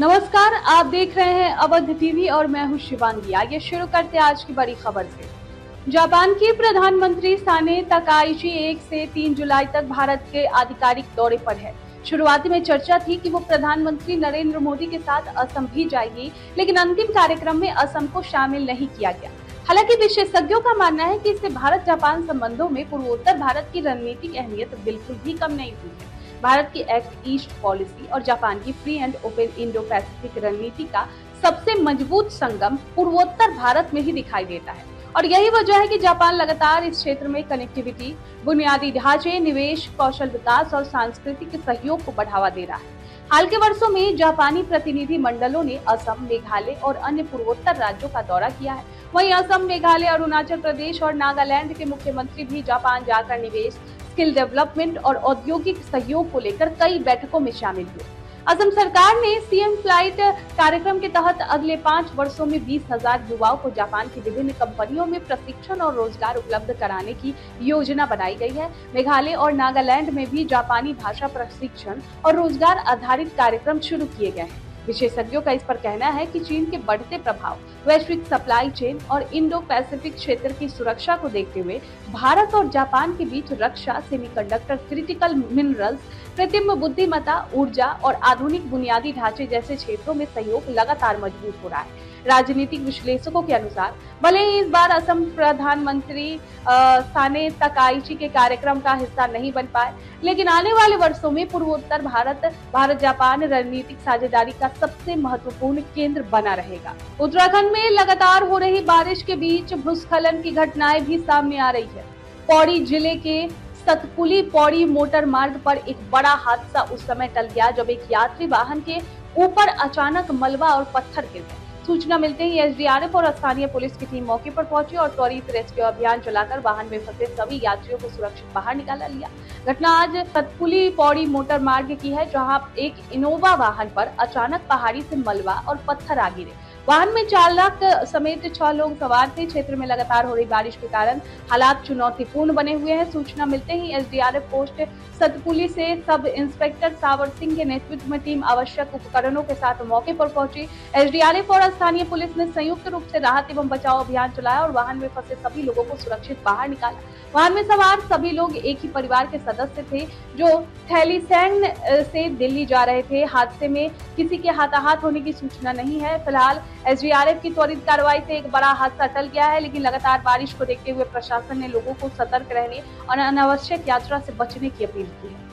नमस्कार, आप देख रहे हैं अवध टीवी और मैं हूं शिवांगी। आइए शुरू करते हैं आज की बड़ी खबर से। जापान के प्रधानमंत्री साने तकाइची 1 से 3 जुलाई तक भारत के आधिकारिक दौरे पर है। शुरुआती में चर्चा थी कि वो प्रधानमंत्री नरेंद्र मोदी के साथ असम भी जाएगी, लेकिन अंतिम कार्यक्रम में असम को शामिल नहीं किया गया। हालांकि विशेषज्ञों का मानना है कि इससे भारत जापान संबंधों में पूर्वोत्तर भारत की रणनीतिक अहमियत बिल्कुल भी कम नहीं हुई है। भारत की एक्ट ईस्ट पॉलिसी और जापान की free and open Indo Pacific रणनीति का सबसे मजबूत संगम पूर्वोत्तर भारत में ही दिखाई देता है और यही वजह है कि जापान लगातार इस क्षेत्र में कनेक्टिविटी, बुनियादी ढांचे, निवेश, कौशल विकास और सांस्कृतिक सहयोग को बढ़ावा दे रहा है। हाल के वर्षों में जापानी प्रतिनिधि मंडलों ने असम, मेघालय और अन्य पूर्वोत्तर राज्यों का दौरा किया है। वहीं असम, मेघालय, अरुणाचल प्रदेश और नागालैंड के मुख्यमंत्री भी जापान जाकर निवेश, स्किल डेवलपमेंट और औद्योगिक सहयोग को लेकर कई बैठकों में शामिल हुए। असम सरकार ने सीएम फ्लाइट कार्यक्रम के तहत अगले 5 वर्षों में 20,000 युवाओं को जापान की विभिन्न कंपनियों में प्रशिक्षण और रोजगार उपलब्ध कराने की योजना बनाई गई है। मेघालय और नागालैंड में भी जापानी भाषा प्रशिक्षण और रोजगार आधारित कार्यक्रम शुरू किए गए हैं। विशेषज्ञों का इस पर कहना है कि चीन के बढ़ते प्रभाव, वैश्विक सप्लाई चेन और इंडो पैसिफिक क्षेत्र की सुरक्षा को देखते हुए भारत और जापान के बीच रक्षा, सेमीकंडक्टर, क्रिटिकल मिनरल्स, कृत्रिम बुद्धिमत्ता, ऊर्जा और आधुनिक बुनियादी ढांचे जैसे क्षेत्रों में सहयोग लगातार मजबूत हो रहा है। राजनीतिक विश्लेषकों के अनुसार भले ही इस बार असम प्रधानमंत्री साने तकाइची के कार्यक्रम का हिस्सा नहीं बन पाए, लेकिन आने वाले वर्षों में पूर्वोत्तर भारत जापान रणनीतिक साझेदारी का सबसे महत्वपूर्ण केंद्र बना रहेगा। उत्तराखंड में लगातार हो रही बारिश के बीच भूस्खलन की घटनाएं भी सामने आ रही है। पौड़ी जिले के सतपुली पौड़ी मोटर मार्ग पर एक बड़ा हादसा उस समय टल गया जब एक यात्री वाहन के ऊपर अचानक मलबा और पत्थर गिर गए। सूचना मिलते ही एसडीआरएफ और स्थानीय पुलिस की टीम मौके पर पहुंची और त्वरित रेस्क्यू अभियान चलाकर वाहन में फंसे सभी यात्रियों को सुरक्षित बाहर निकाला लिया। घटना आज सतपुली पौड़ी मोटर मार्ग की है, जहां एक इनोवा वाहन पर अचानक पहाड़ी से मलबा और पत्थर आ गिरे। वाहन में चालक समेत 6 लोग सवार थे। क्षेत्र में लगातार हो रही बारिश के कारण हालात चुनौतीपूर्ण बने हुए हैं। सूचना मिलते ही एसडीआरएफ पोस्ट सतपुली से सब इंस्पेक्टर सावर सिंह के नेतृत्व में टीम आवश्यक उपकरणों के साथ मौके पर पहुंची। एसडीआरएफ और स्थानीय पुलिस ने संयुक्त रूप से राहत एवं बचाव अभियान चलाया और वाहन में फंसे सभी लोगों को सुरक्षित बाहर निकाला। वाहन में सवार सभी लोग एक ही परिवार के सदस्य थे जो थैलीसैंग से दिल्ली जा रहे थे। हादसे में किसी के हताहत होने की सूचना नहीं है। फिलहाल एसडीआरएफ की त्वरित कार्रवाई से एक बड़ा हादसा टल गया है, लेकिन लगातार बारिश को देखते हुए प्रशासन ने लोगों को सतर्क रहने और अनावश्यक यात्रा से बचने की अपील की है।